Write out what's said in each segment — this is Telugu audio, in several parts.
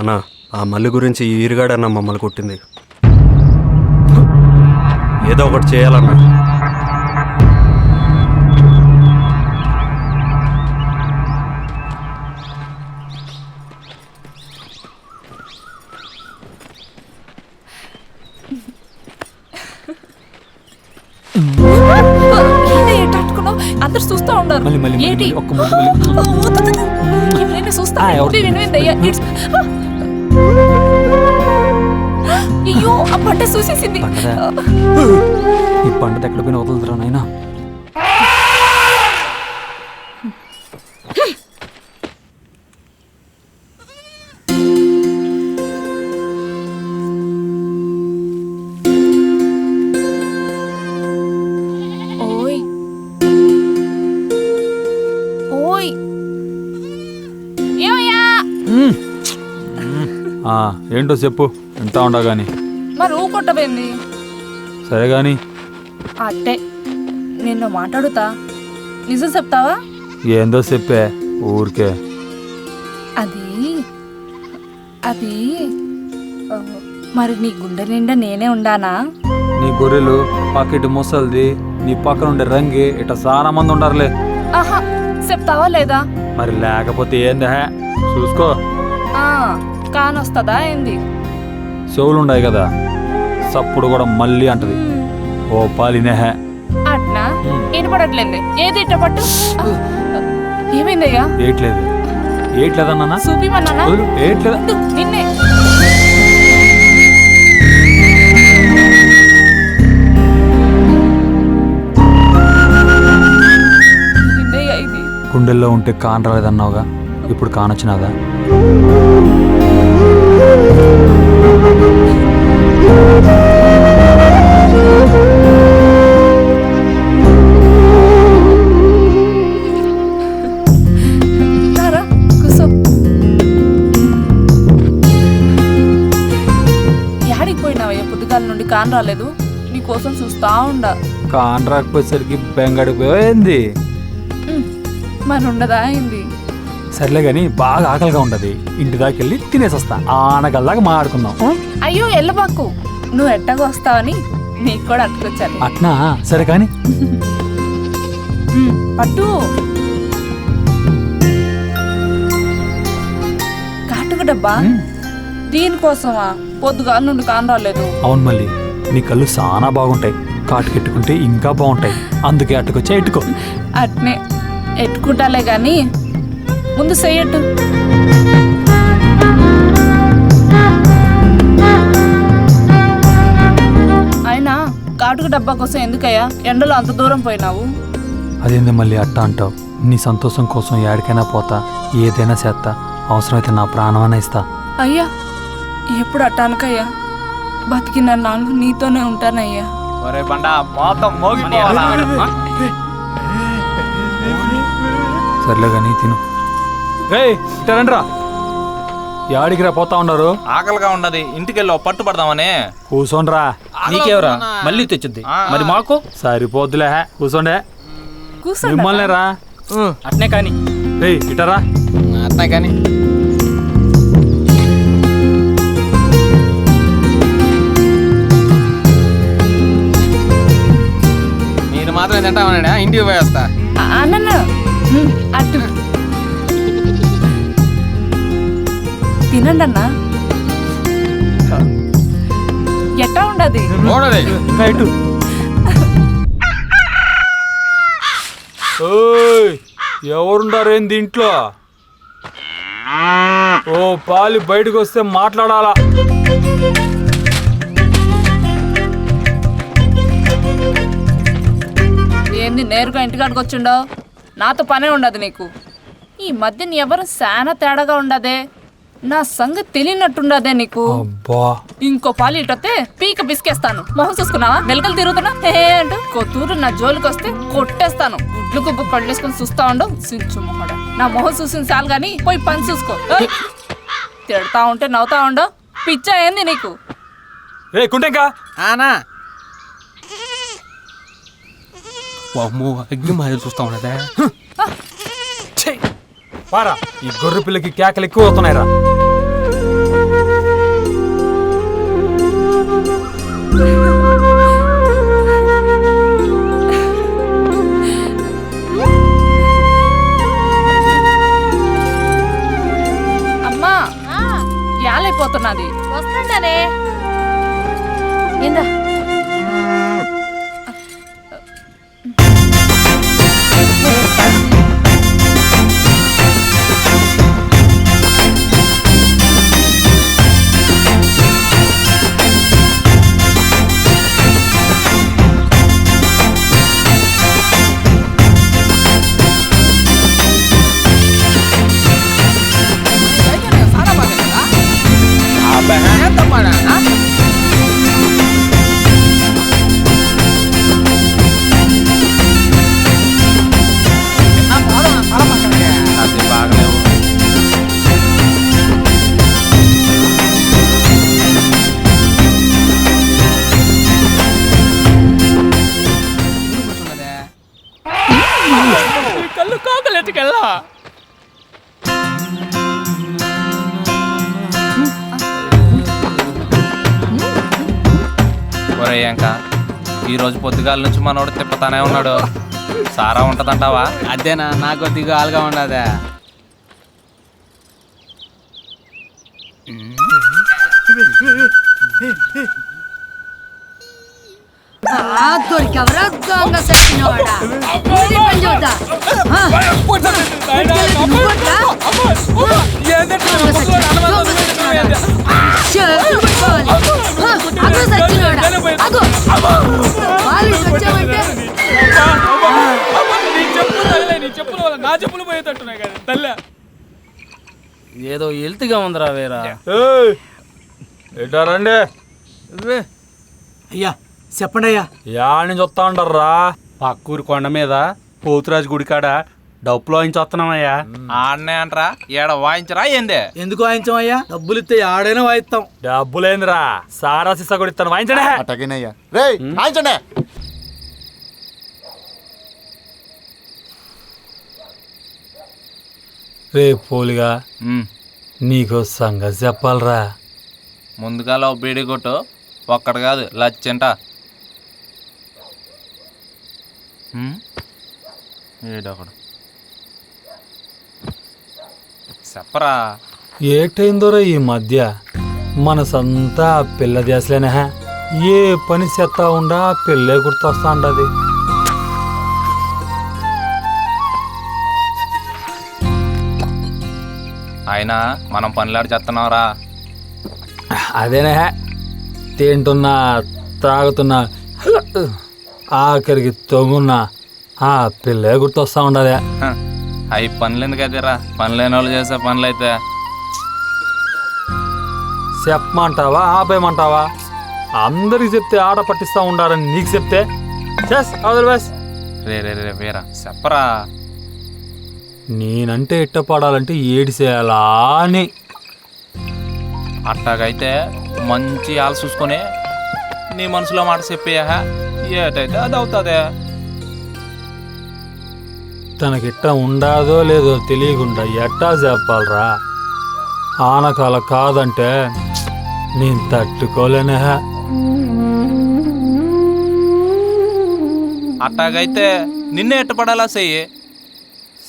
అన్నా ఆ మల్లి గురించి ఈ ఈరుగాడన్న మమ్మల్ని కొట్టింది. ఏదో ఒకటి చేయాలన్నా. అందరు చూస్తూ ఉన్నారు. అయ్యో ఆ పంట చూసేసింది. ఈ పంట ఎక్కడ పోయినా వదులుతురా నాయనా. ఏంటో చెప్పు, వింటా ఉండా గాని. మరి ఊ కొట్టబోయింది. సరే గాని అట్టే నిన్ను మాట్లాడుతా, నిజం చెప్తావా? ఏందో చెప్పే ఊరికే. అది అది మరి నీ గుండె నిండా నేనే ఉండానా? నీ గొర్రెలు పాకెట్ ముసల్ది, నీ పక్కన ఉండే రంగి ఇట్లా చాలా మంది ఉండారులే. ఆహా చెప్తావా లేదా? మరి లేకపోతే ఏందా చూసుకో. కానొస్తుందా ఏంది? చెవులు ఉన్నాయి కదా, సప్పుడు కూడా మళ్ళీ అంటది. ఓ పాలినేహ అట్నా వినపడట్లేదు. ఏది ఇట్ట పట్టు. ఏమైందయ్యా? ఏట్లేదు ఏట్లేదన్నా చూపిమన్నా. ఏట్లేదు నిన్నే. గుండెల్లో ఉంటే కాన్ రాలేదన్నావుగా, ఇప్పుడు కానొచ్చినాదా? యాడికి పోయినావయ్యా? పొద్దుగాల నుండి కాన్ రాలేదు, నీకోసం చూస్తా ఉండా. కాన్ రాకపోయేసరికి బెంగడిపోయింది. మరి ఉండదా అయింది. సర్లే గాని బాగా ఆకలిగా ఉండదు, ఇంటి దాకెళ్ళి తినేసొస్తా. ఆనగల్లాగా మాట్లాడుకుందాం. అయ్యో ఎల్లబాకు, నువ్వు ఎట్టగా వస్తావని నీకు కూడా అట్టుకొచ్చాను. అట్నా? సరే కాని పట్టు. కాటుక డబ్బా దీనికోసమా? పొద్దుగాల నుండి కాన్ రాలేదు. అవును మళ్ళీ నీ కళ్ళు చాలా బాగుంటాయి, కాటుకెట్టుకుంటే ఇంకా బాగుంటాయి, అందుకే అట్టుకొచ్చా. ఎట్టుకో. అట్నే ఎట్టుకుంటాలే గాని ముందు చెయ్యట్టు. అయినా కాటుక డబ్బా కోసం ఎందుకయ్యా ఎండలో అంత దూరం పోయినావు? అదేంది మళ్ళీ అట్టా అంటావు? నీ సంతోషం కోసం ఏడికైనా పోతా, ఏదైనా చేస్తా, అవసరమైతే నా ప్రాణమైనా ఇస్తా. అయ్యా ఎప్పుడు అట్టానుకయ్యా, బతికిన నాళ్ళు నీతోనే ఉంటానయ్యా. సర్లే కానీ తిను. రండ్రా, యాడికి రా పోతా ఉన్నారు? ఆకలిగా ఉండదు, ఇంటికెళ్ళి పట్టు పడదామనే. కూసోండ్రా. నీకేవరా మళ్ళీ తెచ్చుద్ది, మరి మాకు సరిపోద్దులే. కూసోండే. మిమ్మల్ని రా. అట్నే కానీ ఇటరా. అట్నే కానీ మీరు మాత్రం తింటామన్నా, ఇంటికి పోయేస్తా. అట్టు తినండి అన్నా. ఎట్టా ఉండదు ఎవరుండారేంది ఇంట్లో? ఓ పాలి బయటకు వస్తే మాట్లాడాలా. ఏంది నేరుగా ఇంటికాడికి వచ్చిండో? నాతో పనే ఉండదు నీకు. ఈ మధ్య ఎవరు చాలా తేడాగా ఉండదే, నా సంగతి తెలియనట్టుండదే నీకు. ఇంకో పాలు ఇటొస్తే పీక బిస్కేస్తాను. మొహం చూసుకున్నావా? వెలకలు తిరుగుతున్నా హే అంటూ కొత్తూరు నా జోలికి వస్తే కొట్టేస్తాను. గుడ్లు గుబ్బు కళ్ళేసుకొని చూస్తా ఉండవు సించు మొహడ. నా మొహం చూసిన చాలు గాని పోయి పని చూసుకో. తిడతా ఉంటే నవ్వుతా ఉండవు. పిచ్చా ఏంది నీకు? అగ్గి మాదిరి చూస్తా ఉన్నదా? ఈ గొర్రె పిల్లకి కేకలు ఎక్కువ అవుతున్నాయిరా. అయిపోతున్నది. వస్తుందనే ఏందా అది బాగలేవు. కళ్ళు కాకలెట్టుకెళ్ళా ఒరే ఇంకా ఈరోజు పొద్దుగాల నుంచి మనోడు తిప్పతానే ఉన్నాడు. సారా ఉంటదంటావా? అదేనా నాకు కొద్దిగా ఆలుగా ఉండదా. దొరికెవరా దొంగ సచ్చినవాడా ఇది పని చూద్దా చెప్పుల వల్ల నా చెప్పులు పోయేటట్టున్నాయి కదా తల్లి. ఏదో హెల్త్గా ఉందిరా వేరా. ఎటారండి అయ్యా చెప్పండి అయ్యా. యాని చూస్తా ఉండర్రా పక్కూరి కొండ మీద పోతురాజు గుడికాడ డప్పులో నుంచి వస్తున్నామయ్యా. ఆడనే అంటరా ఏడ వాయించరా ఏందే? ఎందుకు వాయించామయ్యా? డబ్బులు ఇస్తే ఆడైనా వాయిస్తాం. డబ్బులేందిరా సారా సిస్సా కూడా ఇస్తాను వాయించడే. అటగినయ్యా రేయ్ వాయించండి. రే పోలిగా నీకు సంగతి చెప్పాలరా. ముందుగాల బీడి కొట్టు ఒక్కడు కాదు లచ్చంట. ఏడొకడు చెప్పరా. ఏటైందోరా ఈ మధ్య మనసంతా పిల్ల దేశలేనా. ఏ పని చెత్తా ఉండా పిల్లే గుర్తొస్తా ఉండది. అయినా మనం పనులాడి చేస్తున్నావురా. అదేనా తింటున్నా తాగుతున్నా ఆఖరికి తొంగున్నా ఆ పిల్లే గుర్తొస్తా ఉండదే. అవి పనులు ఎందుకు అయితేరా? పని లేని వాళ్ళు చేసే పనులు అయితే చెప్పమంటావా ఆపేయమంటావా? అందరికి చెప్తే ఆడ పట్టిస్తా ఉండారని నీకు చెప్తే రే రే రే వేరా చెప్పరా. నేనంటే ఇట్టపడాలంటే ఏడి చేయాలా అని. అట్టాగైతే మంచి ఆలు చూసుకొని నీ మనసులో మాట చెప్పేయా ఏటైతే అది అవుతుందే. తనకిట్ట ఉండాదో లేదో తెలియకుండా ఎట్టా చెప్పాలరా. ఆనకాల కాదంటే నేను తట్టుకోలేనే. అట్టాగైతే నిన్నే ఎట్టపడాలా చెయ్యి.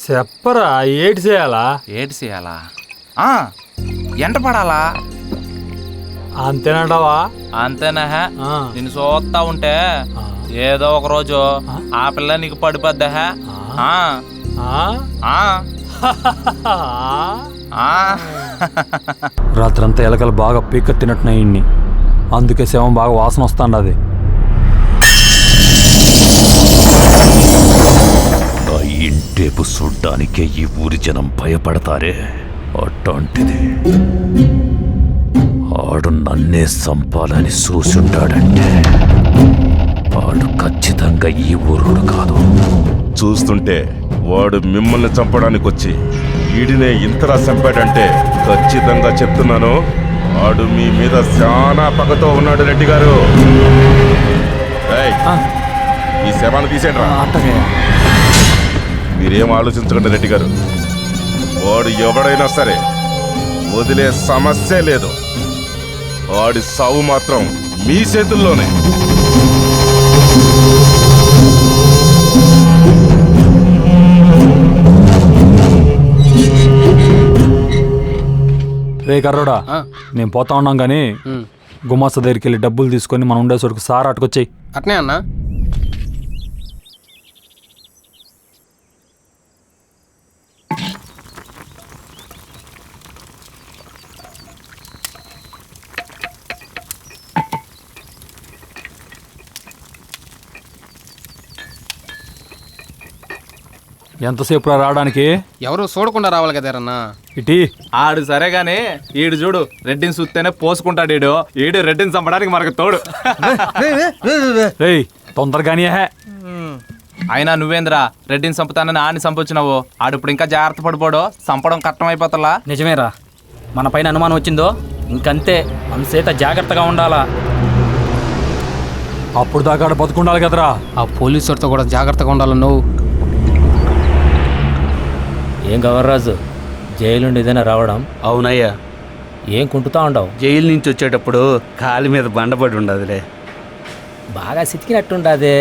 చెప్పరా ఏటి చేయాలా? ఏటి చేయాలా? ఎంట పడాలా అంతేనంటావా? అంతేనా? ఆ. నిన్ను చూస్తా ఉంటే ఏదో ఒక రోజు ఆ పిల్ల నీకు పడిపోద్దా. రాత్రంతా ఎలకలు బాగా పీకెత్తినట్టున్నాయి ఇన్ని. అందుకే శవం బాగా వాసన వస్తాండది. నా ఇంటేపు చూడ్డానికే ఈ ఊరి జనం భయపడతారే. అట్లాంటిది ఆడు నన్నే చంపాలని చూసుంటాడంటే ఆడు ఖచ్చితంగా ఈ ఊరుడు కాదు. చూస్తుంటే వాడు మిమ్మల్ని చంపడానికి వచ్చి ఈడినే ఇంతలా చంపాడంటే ఖచ్చితంగా చెప్తున్నాను వాడు మీ మీద చాలా పగతో ఉన్నాడు. రెడ్డి గారు ఈ శవాన్ని తీసేయండి రా. మీరేం ఆలోచించకండి రెడ్డి గారు. వాడు ఎవడైనా సరే వదిలే సమస్య లేదు. వాడి సావు మాత్రం మీ చేతుల్లోనే. రే కర్రోడా, నేను పోతా ఉన్నాం కానీ గుమాస్తా దగ్గరికి వెళ్ళి డబ్బులు తీసుకొని మనం ఉండే చోటుకు సార్ అటుకొచ్చాయి. అట్నే అన్నా. ఎంతసేపు రావడానికి? ఎవరు చూడకుండా రావాలి కదేరన్నా. ఇటీ ఆడు సరే గాని ఈడు చూడు రెడ్డిని చూస్తేనే పోసుకుంటాడు. ఈడు రెడ్డిని చంపడానికి మనకు తోడు. రేయ్ తొందరగానే అయినా నువ్వేంద్రా రెడ్డిని చంపుతానని ఆడిని చంపొచ్చినావు. ఆడు ఇప్పుడు ఇంకా జాగ్రత్త పడిపోడు, చంపడం కష్టం అయిపోతలా. నిజమేరా, మన పైన అనుమానం వచ్చిందో ఇంకంతే, మన చేత జాగ్రత్తగా ఉండాలా. అప్పుడు దాకా ఆడ బతుకుండాలి కదరా. ఆ పోలీసులతో కూడా జాగ్రత్తగా ఉండాలి నువ్వు. ఏం గవర్రాజు, జైలు నుండి ఏదైనా రావడం? అవునయ్యా. ఏం కుంటుతా ఉండవు? జైలు నుంచి వచ్చేటప్పుడు కాలి మీద బండపడి ఉండదులే. బాగా సితికినట్టుండదే.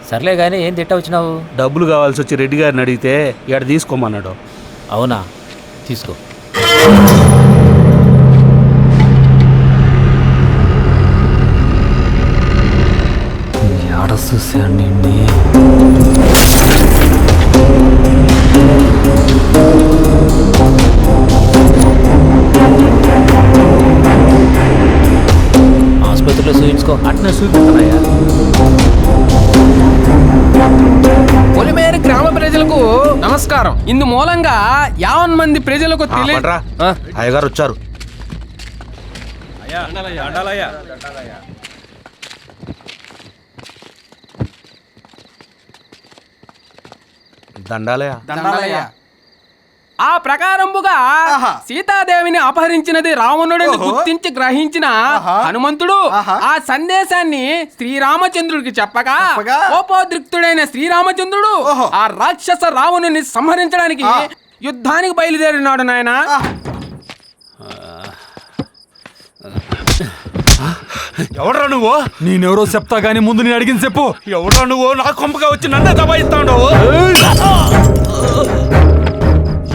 సర్లే కానీ ఏం తిట్ట వచ్చినావు? డబ్బులు కావాల్సి వచ్చి రెడ్డి గారిని అడిగితే ఇక్కడ తీసుకోమన్నాడు. అవునా, తీసుకో. ఆడ చూసాను నిన్ను. ఆసుపత్రిలో చూయించుకో. అట్నే చూపిస్తానయ్యా. పొలిమేరు గ్రామ ప్రజలకు నమస్కారం. ఇందు మూలంగా 50 మంది ప్రజలకు తెలియదు. అయ్యగారు వచ్చారు. దండాలయ్య. ఆ ప్రకారంబుగా సీతాదేవిని అపహరించినది రావణుడిని గుర్తించి గ్రహించిన హనుమంతుడు ఆ సందేశాన్ని శ్రీరామచంద్రుడికి చెప్పగా కోపోద్రిక్తుడైన శ్రీరామచంద్రుడు ఆ రాక్షస రావణుని సంహరించడానికి యుద్ధానికి బయలుదేరినాడు నాయన. ఎవడ్రా నువ్వు? నేనెవరో చెప్తా గానీ ముందు నేను అడిగింది చెప్పు. ఎవడ్రా నువ్వు? నా కొంపగా వచ్చి నన్నే దబాయిస్తాడు.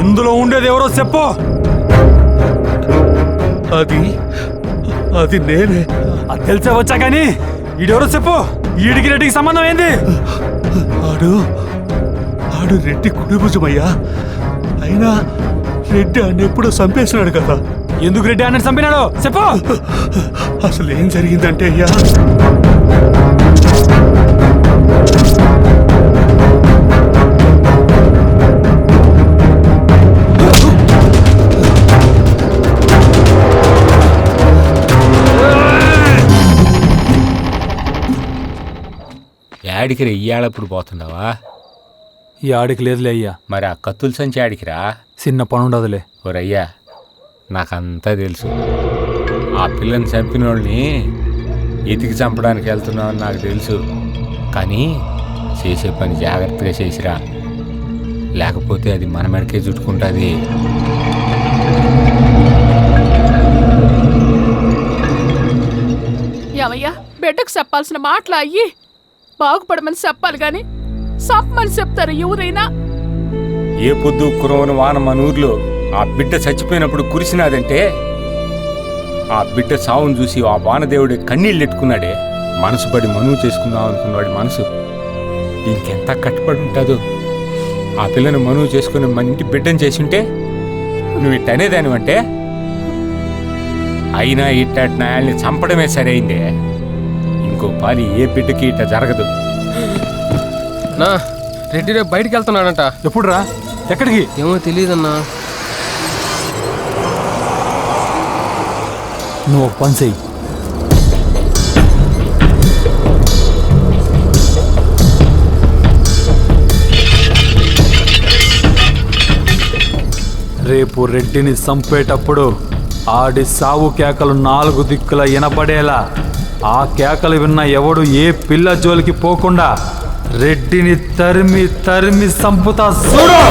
ఇందులో ఉండేది ఎవరో చెప్పు. అది నేనే. అది తెలిసే వచ్చా గానీ ఈడెవరో చెప్పు. ఈడికి రెడ్డికి సంబంధం ఏంది? ఆడు రెడ్డి కుడిభుజమయ్యా. అయినా రెడ్డి ఆయన ఎప్పుడో చంపేసినాడు కదా. ఎందుకు రెడ్డి అన్నట్టు చంపినాడు చెప్పు. అసలు ఏం జరిగిందంటే అయ్యా, యాడికి ఇయ్యాలప్పుడు పోతున్నావా? ఈ ఆడికి లేదులే అయ్యా. మరి ఆ కత్తుల సంచి ఆడికిరా. చిన్న పని ఉండదులే. ఓరయ్యా, నాకంతా తెలుసు. ఆ పిల్లని చంపిన వాళ్ళని ఎతికి చంపడానికి వెళ్తున్నావని నాకు తెలుసు. కానీ చేసే పని జాగ్రత్తగా చేసిరా, లేకపోతే అది మన మెడకే చుట్టుకుంటుంది. ఏమయ్యా, బిడ్డకు చెప్పాల్సిన మాటలు అయ్యి బాగుపడమని చెప్పాలి గాని చెప్పమని చెప్తారు ఎవరైనా? ఏ పొద్దు కురవని వాన మన ఊర్లో ఆ బిడ్డ చచ్చిపోయినప్పుడు కురిసినాదంటే ఆ బిడ్డ సావును చూసి ఆ వానదేవుడి కన్నీళ్ళు ఎట్టుకున్నాడే. మనసు పడి మనువు చేసుకుందాం అనుకున్నాడు మనసు. ఇంకెంత కట్టుబడి ఉంటుందో. ఆ పిల్లని మనువు చేసుకుని మన ఇంటి బిడ్డను చేసి ఉంటే నువ్వు ఇట్ట అనేదానివంటే. అయినా ఇట్టటి నాయాల్ని చంపడమే సరైందే. ఇంకో పాలి ఏ బిడ్డకి ఇట్ట జరగదు. నా రెడ్డి రేపు బయటికి వెళ్తున్నాడంట. ఎప్పుడు రా? ఎక్కడికి? ఏమో తెలియదన్నా. నువ్వు ఒక పని చెయ్యి. రేపు రెడ్డిని చంపేటప్పుడు ఆడి సావు కేకలు 4 దిక్కుల వినపడేలా ఆ కేకలు విన్న ఎవడు ఏ పిల్ల జోలికి పోకుండా రెడ్డిని తరిమి తరిమి చంపుతా చూడు.